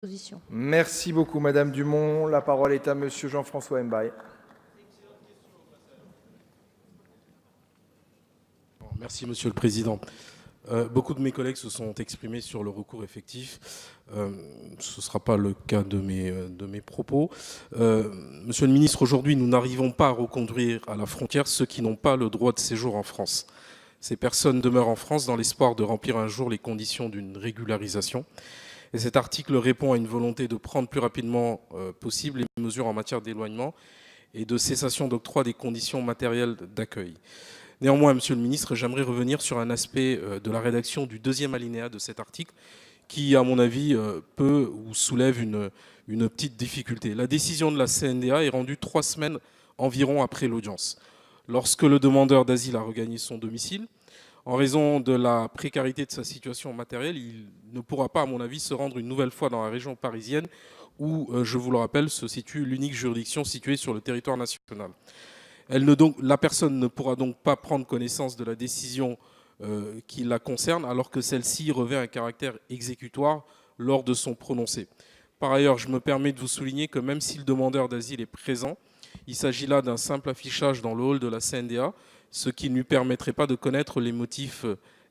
Position. Merci beaucoup, Madame Dumont. La parole est à Monsieur Jean-François Mbaye. Merci, Monsieur le Président. Beaucoup de mes collègues se sont exprimés sur le recours effectif. Ce ne sera pas le cas de mes propos. Monsieur le Ministre, aujourd'hui, nous n'arrivons pas à reconduire à la frontière ceux qui n'ont pas le droit de séjour en France. Ces personnes demeurent en France dans l'espoir de remplir un jour les conditions d'une régularisation. Et cet article répond à une volonté de prendre plus rapidement possible les mesures en matière d'éloignement et de cessation d'octroi des conditions matérielles d'accueil. Néanmoins, Monsieur le Ministre, j'aimerais revenir sur un aspect de la rédaction du deuxième alinéa de cet article qui, à mon avis, peut ou soulève une petite difficulté. La décision de la CNDA est rendue 3 semaines environ après l'audience. Lorsque le demandeur d'asile a regagné son domicile, en raison de la précarité de sa situation matérielle, il ne pourra pas, à mon avis, se rendre une nouvelle fois dans la région parisienne où, je vous le rappelle, se situe l'unique juridiction située sur le territoire national. La personne ne pourra donc pas prendre connaissance de la décision qui la concerne, alors que celle-ci revêt un caractère exécutoire lors de son prononcé. Par ailleurs, je me permets de vous souligner que même si le demandeur d'asile est présent, il s'agit là d'un simple affichage dans le hall de la CNDA, ce qui ne lui permettrait pas de connaître les motifs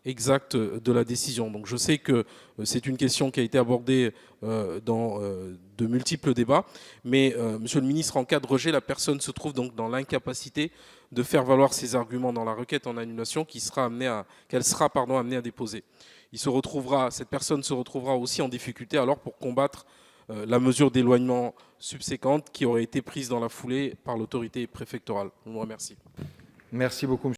exacts de la décision. Donc je sais que c'est une question qui a été abordée dans de multiples débats, mais Monsieur le Ministre, en cas de rejet, la personne se trouve donc dans l'incapacité de faire valoir ses arguments dans la requête en annulation qu'elle sera amenée à déposer. Cette personne se retrouvera aussi en difficulté alors pour combattre la mesure d'éloignement subséquente qui aurait été prise dans la foulée par l'autorité préfectorale. Je vous remercie. Merci beaucoup,